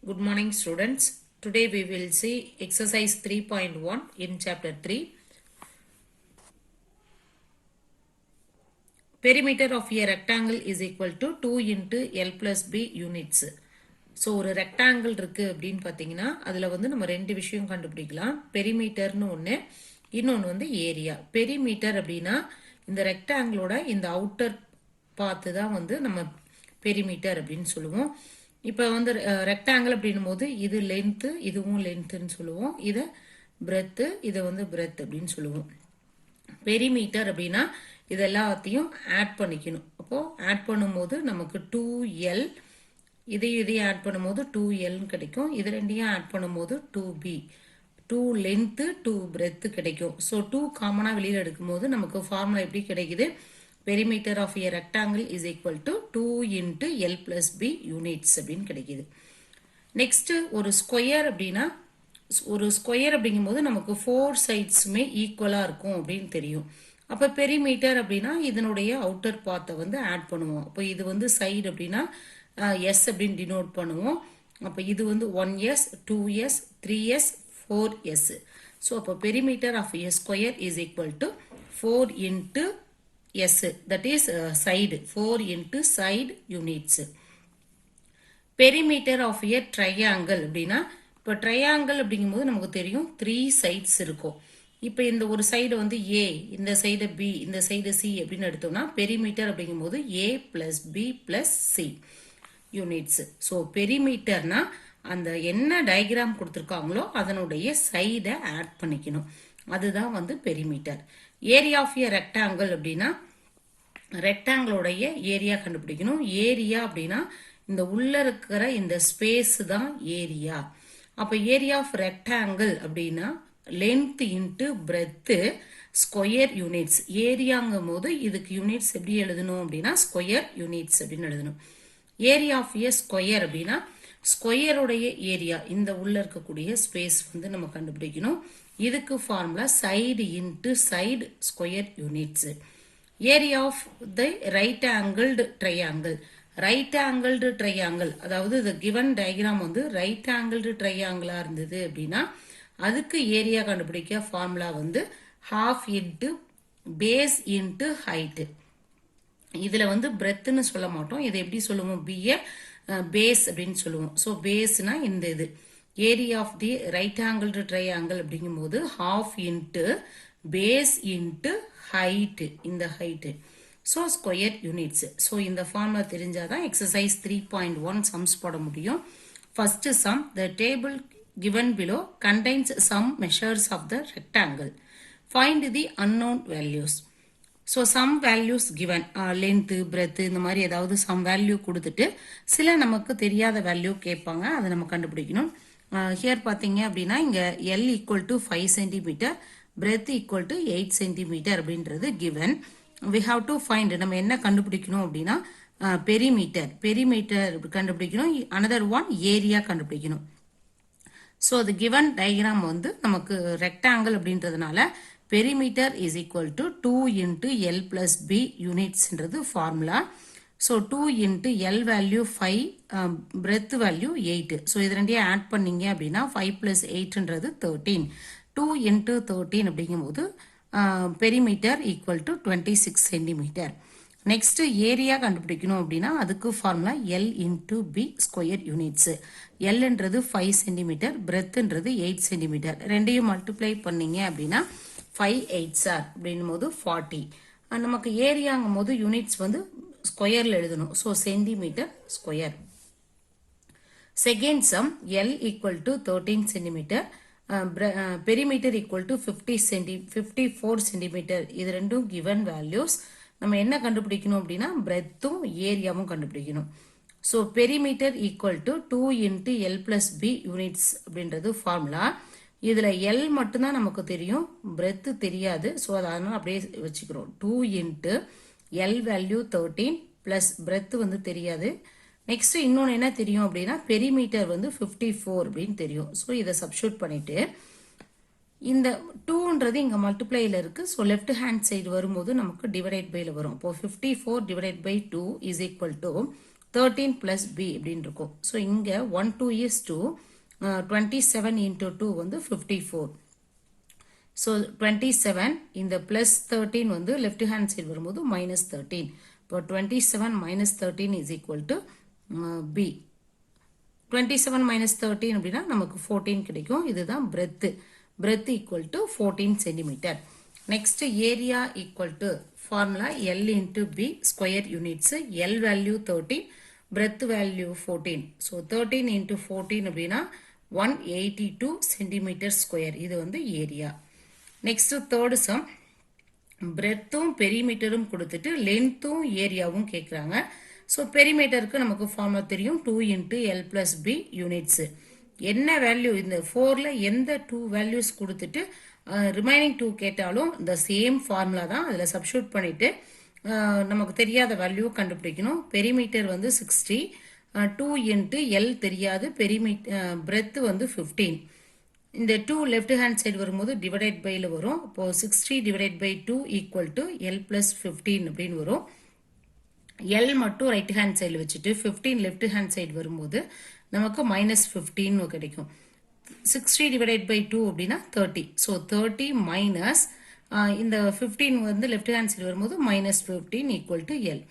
Good morning, students. Today we will see exercise 3.1 in chapter 3. Perimeter of a rectangle is equal to 2 into L plus B units. So ஒரு rectangle இருக்குது அப்படின்னு பார்த்தீங்கன்னா அதில் வந்து நம்ம ரெண்டு விஷயம் கண்டுபிடிக்கலாம். பெரிமீட்டர்னு ஒன்று, இன்னொன்று வந்து ஏரியா. பெரிமீட்டர் அப்படின்னா இந்த ரெக்டாங்கிளோட இந்த அவுட்டர் பார்த்து தான் வந்து நம்ம பெரிமீட்டர் அப்படின்னு சொல்லுவோம். இப்போ வந்து ரெக்டாங்கிள் அப்படின்னும் போது இது லென்த்து, இதுவும் லென்த்துன்னு சொல்லுவோம். இதை பிரெத்து, இதை வந்து பிரெத் அப்படின்னு சொல்லுவோம். பெரிமீட்டர் அப்படின்னா இது எல்லாத்தையும் ஆட் பண்ணிக்கணும். அப்போது ஆட் பண்ணும்போது நமக்கு 2L, இதையும் ஆட் பண்ணும்போது 2Lன்னு கிடைக்கும். இது ரெண்டையும் ஆட் பண்ணும்போது 2B, 2 லென்த்து 2 பிரெத்து கிடைக்கும். ஸோ 2 காமனாக வெளியில் எடுக்கும்போது நமக்கு ஃபார்முலா எப்படி கிடைக்குது? Perimeter of a rectangle is equal to 2 into L plus B units அப்படின்னு கிடைக்குது. நெக்ஸ்ட்டு ஒரு ஸ்கொயர் அப்படின்னா, ஒரு ஸ்கொயர் அப்படிங்கும்போது நமக்கு 4 சைட்ஸுமே ஈக்குவலாக இருக்கும் அப்படின்னு தெரியும். அப்போ பெரிமீட்டர் அப்படின்னா இதனுடைய அவுட்டர் பார்த்தை வந்து ஆட் பண்ணுவோம். அப்போ இது வந்து சைடு அப்படின்னா எஸ் அப்படின்னு டினோட் பண்ணுவோம். அப்போ இது வந்து 1S, 2S, 3S, 4S. So அப்போ perimeter of a square is equal to 4 into S, that is side, 4 into side units. Perimeter of a triangle அப்படின்னா, இப்போ ட்ரையாங்கிள் அப்படிங்கும்போது நமக்கு தெரியும் 3 சைட்ஸ் இருக்கும். இப்போ இந்த ஒரு சைடு வந்து A, இந்த சைடு B, இந்த சைடு C அப்படின்னு எடுத்தோம்னா பெரிமீட்டர் அப்படிங்கும்போது A plus B plus C units. So பெரிமீட்டர்னா அந்த என்ன டயக்ராம் கொடுத்துருக்காங்களோ அதனுடைய சைடை ஆட் பண்ணிக்கணும். அதுதான் வந்து perimeter. Area of a rectangle அப்படின்னா ரெக்டாங்கிளோடைய ஏரியா கண்டுபிடிக்கணும். ஏரியா அப்படின்னா இந்த உள்ள இருக்கிற இந்த ஸ்பேஸ் தான் ஏரியா. அப்போ ஏரியா ஆஃப் ரெக்டாங்கிள் அப்படின்னா length into breadth square units. ஏரியாங்கும் போது இதுக்கு யூனிட்ஸ் எப்படி எழுதணும் அப்படின்னா ஸ்கொயர் யூனிட்ஸ் அப்படின்னு எழுதணும். ஏரியா ஆஃப் ஏ ஸ்கொயர் அப்படின்னா ஸ்கொயருடைய ஏரியா, இந்த உள்ள இருக்கக்கூடிய ஸ்பேஸ் வந்து நம்ம கண்டுபிடிக்கணும். இதுக்கு formula side into side square units. Area of the right angled triangle. Right angled triangle, அதாவது இந்த கிவன் டயக்ராம் வந்து ரைட் ஆங்கிள்டு ட்ரையாங்கிளாக இருந்தது அப்படின்னா அதுக்கு ஏரியா கண்டுபிடிக்க ஃபார்முலா வந்து half into base into height. இதில் வந்து பிரெத்துன்னு சொல்ல மாட்டோம். இதை எப்படி சொல்லுவோம்? பிஏ பேஸ் அப்படின்னு சொல்லுவோம். ஸோ பேஸ்னா இந்த இது area of the right angled triangle அப்படிங்கும்போது half into base into height, இந்த height. So square units. So இந்த ஃபார்முலா தெரிஞ்சாதான் எக்ஸசைஸ் 3.1 சம்ஸ் போட முடியும். First sum, the table given below contains some measures of the rectangle. Find the unknown values. So some values given, length breadth இந்த மாதிரி ஏதாவது some value கொடுத்துட்டு சில நமக்கு தெரியாத வேல்யூ கேட்பாங்க, அதை நம்ம கண்டுபிடிக்கணும். ஹியர் பார்த்தீங்க அப்படின்னா இங்கே L equal to 5 centimetre, breadth equal to 8 centimetre அப்படின்றது given. We have to find, நம்ம என்ன கண்டுபிடிக்கணும் அப்படின்னா பெரிமீட்டர். பெரிமீட்டர் கண்டுபிடிக்கணும். அனதர் ஒன் ஏரியா கண்டுபிடிக்கணும். ஸோ அது கிவன் டயக்ராம் வந்து நமக்கு ரெக்டாங்கிள் அப்படின்றதுனால perimeter is equal to 2 into L plus B யூனிட்ஸ்ன்றது formula. So 2 into L value 5, breadth value 8. So இது ரெண்டையும் ஆட் பண்ணீங்க அப்படின்னா 5 பிளஸ் 8ன்றது 13. 2 இன்ட்டு 13 அப்படிங்கும்போது perimeter equal to 26 centimetre. Next area கண்டுபிடிக்கணும் அப்படின்னா அதுக்கு formula L into B square units. Lன்றது 5 சென்டிமீட்டர், பிரெத்துன்றது 8 சென்டிமீட்டர். ரெண்டையும் மல்டிப்ளை பண்ணீங்க அப்படின்னா 5 8s அப்படின்னும் போது 40. நமக்கு ஏரியாங்கும் போது யூனிட்ஸ் வந்து ஸ்கொயரில் எழுதணும். So centimetre square. Second sum, L equal to 13 centimetre, perimeter equal to 54 centimetre. இது ரெண்டும் கிவன் வேல்யூஸ். நம்ம என்ன கண்டுபிடிக்கணும் அப்படின்னா பிரெத்தும் ஏரியாவும் கண்டுபிடிக்கணும். So perimeter equal to 2 into L plus B units அப்படின்றது ஃபார்முலா. இதில் L மட்டும்தான் நமக்கு தெரியும், பிரெத்து தெரியாது. ஸோ அதனால் அப்படியே வச்சுக்கிறோம். 2 into L value 13 plus breadth வந்து தெரியாது. நெக்ஸ்ட் இன்னொன்று என்ன தெரியும் அப்படின்னா பெரிமீட்டர் வந்து 54 அப்படின்னு தெரியும். ஸோ இதை சப்ஸ்டியூட் பண்ணிட்டு இந்த 2ன்றது இங்கே மல்டிப்ளையில் இருக்குது. ஸோ லெஃப்ட் ஹேண்ட் சைடு வரும்போது நமக்கு டிவைடட் பையில் வரும். இப்போ 54 divided by 2 is equal to 13 plus b அப்படின்னு இருக்கும். ஸோ இங்கே 1 2 is 2, 27 into 2 வந்து 54. ஸோ 27 இந்த ப்ளஸ் 13 வந்து லெஃப்ட் ஹேண்ட் சைடு வரும்போது மைனஸ் 13. இப்போ 27 minus 13 is equal to b. 27 minus 13 அப்படின்னா நமக்கு 14 கிடைக்கும். இதுதான் breadth. Breadth equal to 14 centimeter. Next area equal to formula L into B square units. L value 13, breadth value 14. So 13 into 14 அப்படின்னா 182 centimeter square. இது வந்து area. Next third sum. breadthும் பெரிமீட்டரும் கொடுத்துட்டு லென்த்தும் ஏரியாவும் கேட்குறாங்க. ஸோ பெரிமீட்டருக்கு நமக்கு ஃபார்முலா தெரியும் 2 into L plus B units. என்ன value இந்த 4ல் எந்த 2 வேல்யூஸ் கொடுத்துட்டு ரிமைனிங் 2 கேட்டாலும் இந்த சேம் ஃபார்முலா தான் அதில் சப்ஸ்டியூட் பண்ணிவிட்டு நமக்கு தெரியாத வேல்யூ கண்டுபிடிக்கணும். பெரிமீட்டர் வந்து 60, 2 into L தெரியாது, breadth வந்து 15. இந்த 2 லெஃப்ட் ஹேண்ட் சைடு வரும்போது டிவைடட் பைல வரும். அப்போ 60 divided by 2 equal to L plus 15 அப்படின்னு வரும். L மட்டும் ரைட் ஹேண்ட் சைடில் வச்சுட்டு 15 லெஃப்ட் ஹேண்ட் சைடு வரும்போது நமக்கு மைனஸ் 15 கிடைக்கும். 60 divided by 2 அப்படின்னா 30. ஸோ 30 மைனஸ் இந்த 15 வந்து லெஃப்ட் ஹேண்ட் சைடு வரும்போது minus 15 equal to L.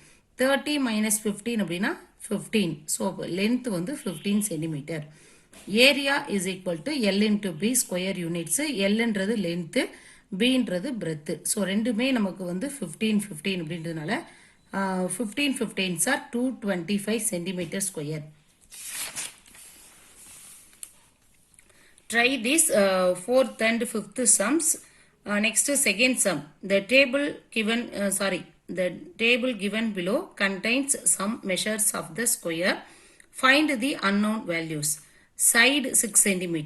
30 minus 15 அப்படின்னா 15. ஸோ லென்த் வந்து 15 centimetre. Area is equal to L into B square units. எல்ன்றது லென்த்து, பின்றது பிரெத்து. ஸோ ரெண்டுமே நமக்கு வந்து 15 15 அப்படின்றதுனால 15 15s are 225 centimeter square. Try this 4th and 5th sums. Next second sum. The table given below contains some measures of the square. Find the unknown values. Side 6 cm.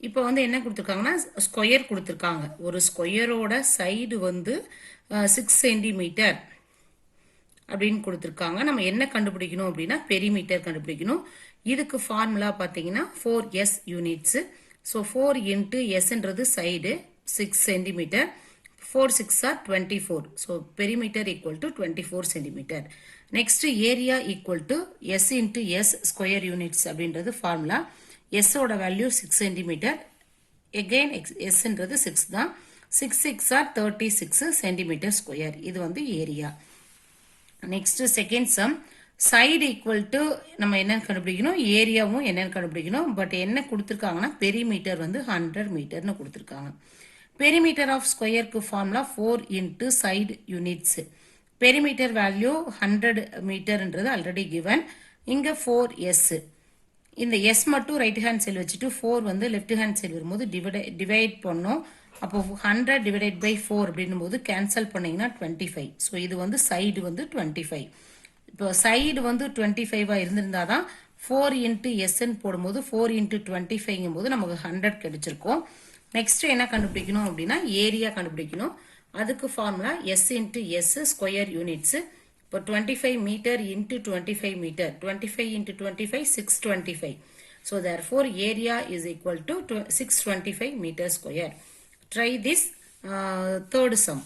இப்போ வந்து என்ன கொடுத்துருக்காங்கன்னா square கொடுத்துருக்காங்க. ஒரு ஸ்கொயரோட சைடு வந்து 6 centimetre அப்படின்னு கொடுத்துருக்காங்க. நம்ம என்ன கண்டுபிடிக்கணும் அப்படின்னா பெரிமீட்டர் கண்டுபிடிக்கணும். இதுக்கு ஃபார்முலா பார்த்தீங்கன்னா 4s யூனிட்ஸு. ஸோ 4 into sன்றது side 6 centimetre, 4 6 are 24. So perimeter equal to 24 centimetre. Next area equal to s into s square units அப்படின்றது ஃபார்முலா. எஸ்ஸோட வேல்யூ 6 சென்டிமீட்டர், எகெயின் எஸ்ன்றது 6 தான். 6 6 are 36 சென்டிமீட்டர் ஸ்கொயர். இது வந்து area. Next second sum. Side equal to நம்ம என்னன்னு கண்டுபிடிக்கணும், ஏரியாவும் என்னன்னு கண்டுபிடிக்கணும். பட் என்ன கொடுத்துருக்காங்கன்னா பெரிமீட்டர் வந்து 100 மீட்டர்னு கொடுத்துருக்காங்க. பெரிமீட்டர் ஆஃப் ஸ்கொயருக்கு formula 4 into side units. Perimeter value 100 மீட்டர்ன்றது ஆல்ரெடி கிவன். இங்கே 4s. இந்த s மட்டும் ரைட் ஹேண்ட் சைடு வச்சுட்டு 4 வந்து லெஃப்ட் ஹேண்ட் சைடு வரும்போது டிவைட் பண்ணோம். அப்போ 100 divided by 4 அப்படின்னும் போது கேன்சல் பண்ணீங்கன்னா 25. ஸோ இது வந்து சைடு வந்து 25. இப்போ சைடு வந்து 25 இருந்திருந்தா தான் 4 into sன்னு போடும்போது 4 into 25ங்கும் போது நமக்கு 100 கிடைச்சிருக்கும். நெக்ஸ்ட் என்ன கண்டுபிடிக்கணும் அப்படின்னா ஏரியா கண்டுபிடிக்கணும். அதுக்கு formula s into s square units. இப்போ 25 metre into 25 metre, 25 into 25 625. So therefore area is equal to 625 meter square. Try this third sum.